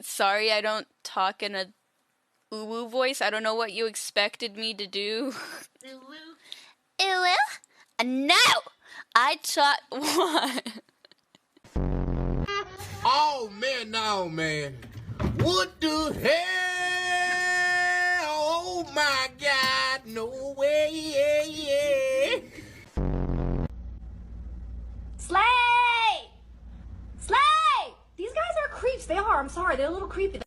Sorry, I don't talk in a uwu voice. I don't know what you expected me to do. Uwu. Uwu? No! I taught what? Oh man, no man. What the hell? Oh my God, no way. Slay! Slay! These guys are creeps. They are. I'm sorry. They're a little creepy.